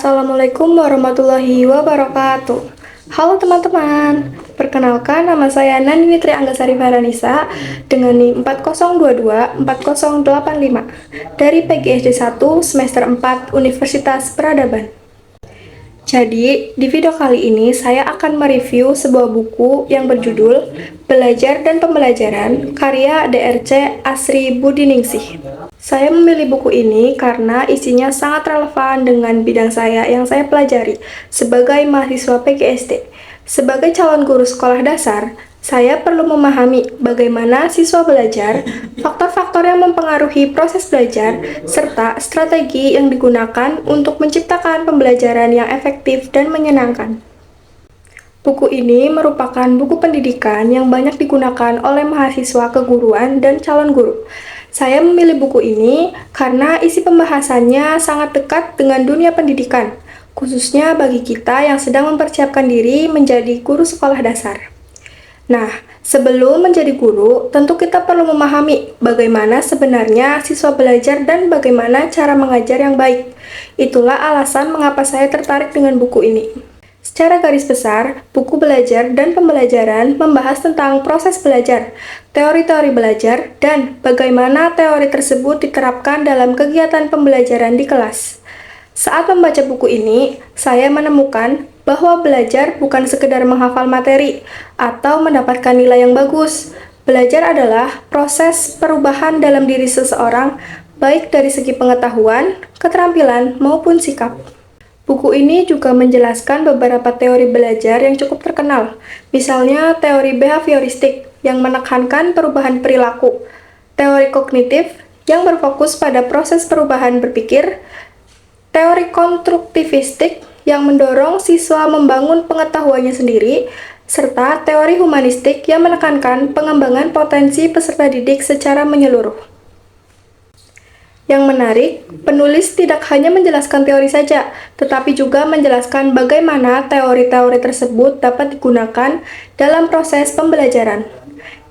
Assalamualaikum warahmatullahi wabarakatuh. Halo teman-teman, perkenalkan nama saya Nani Nitri Anggasari Faranisa dengan NIM 40224085 dari PGSD 1 semester 4 Universitas Peradaban. Jadi, di video kali ini saya akan mereview sebuah buku yang berjudul Belajar dan Pembelajaran karya DRC Asri Budiningsih. Saya memilih buku ini karena isinya sangat relevan dengan bidang saya yang saya pelajari sebagai mahasiswa PGSD. Sebagai calon guru sekolah dasar, saya perlu memahami bagaimana siswa belajar, faktor-faktor yang mempengaruhi proses belajar, serta strategi yang digunakan untuk menciptakan pembelajaran yang efektif dan menyenangkan. Buku ini merupakan buku pendidikan yang banyak digunakan oleh mahasiswa keguruan dan calon guru. Saya memilih buku ini karena isi pembahasannya sangat dekat dengan dunia pendidikan, khususnya bagi kita yang sedang mempersiapkan diri menjadi guru sekolah dasar. Nah, sebelum menjadi guru, tentu kita perlu memahami bagaimana sebenarnya siswa belajar dan bagaimana cara mengajar yang baik. Itulah alasan mengapa saya tertarik dengan buku ini. Secara garis besar, buku Belajar dan Pembelajaran membahas tentang proses belajar, teori-teori belajar, dan bagaimana teori tersebut diterapkan dalam kegiatan pembelajaran di kelas. Saat membaca buku ini, saya menemukan bahwa belajar bukan sekedar menghafal materi atau mendapatkan nilai yang bagus. Belajar adalah proses perubahan dalam diri seseorang, baik dari segi pengetahuan, keterampilan, maupun sikap. Buku ini juga menjelaskan beberapa teori belajar yang cukup terkenal, misalnya teori behavioristik yang menekankan perubahan perilaku, teori kognitif yang berfokus pada proses perubahan berpikir, teori konstruktivistik yang mendorong siswa membangun pengetahuannya sendiri, serta teori humanistik yang menekankan pengembangan potensi peserta didik secara menyeluruh. Yang menarik, penulis tidak hanya menjelaskan teori saja, tetapi juga menjelaskan bagaimana teori-teori tersebut dapat digunakan dalam proses pembelajaran.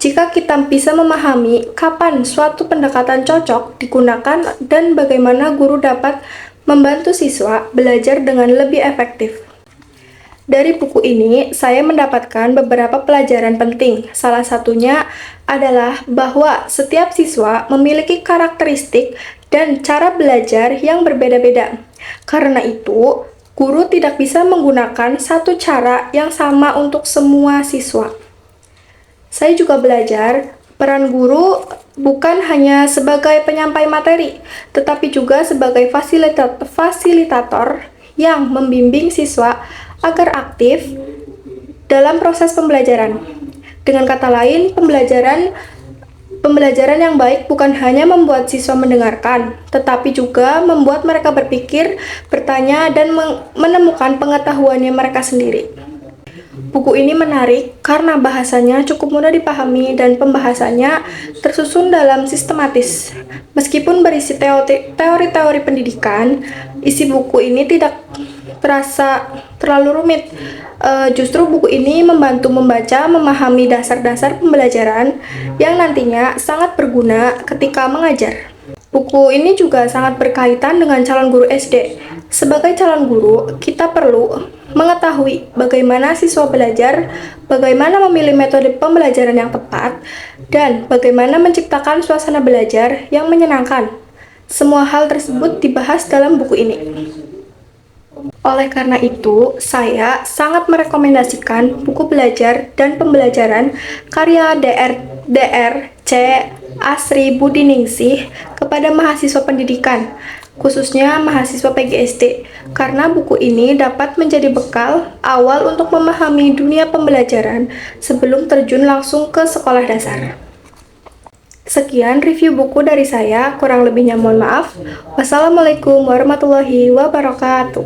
Jika kita bisa memahami kapan suatu pendekatan cocok digunakan dan bagaimana guru dapat membantu siswa belajar dengan lebih efektif. Dari buku ini, saya mendapatkan beberapa pelajaran penting. Salah satunya adalah bahwa setiap siswa memiliki karakteristik dan cara belajar yang berbeda-beda. Karena itu, guru tidak bisa menggunakan satu cara yang sama untuk semua siswa. Saya juga belajar peran guru bukan hanya sebagai penyampai materi, tetapi juga sebagai fasilitator yang membimbing siswa agar aktif dalam proses pembelajaran. Dengan kata lain, pembelajaran yang baik bukan hanya membuat siswa mendengarkan, tetapi juga membuat mereka berpikir, bertanya, dan menemukan pengetahuannya mereka sendiri. Buku ini menarik karena bahasanya cukup mudah dipahami dan pembahasannya tersusun dalam sistematis. Meskipun berisi teori-teori pendidikan, isi buku ini tidak terasa terlalu rumit. Justru buku ini membantu membaca, memahami dasar-dasar pembelajaran yang nantinya sangat berguna ketika mengajar. Buku ini juga sangat berkaitan dengan calon guru SD. Sebagai calon guru, kita perlu mengetahui bagaimana siswa belajar, bagaimana memilih metode pembelajaran yang tepat, dan bagaimana menciptakan suasana belajar yang menyenangkan. Semua hal tersebut dibahas dalam buku ini. Oleh karena itu, saya sangat merekomendasikan buku Belajar dan Pembelajaran karya DRC Asri Budiningsih kepada mahasiswa pendidikan, khususnya mahasiswa PGSD, karena buku ini dapat menjadi bekal awal untuk memahami dunia pembelajaran sebelum terjun langsung ke sekolah dasar. Sekian review buku dari saya, kurang lebihnya mohon maaf. Wassalamualaikum warahmatullahi wabarakatuh.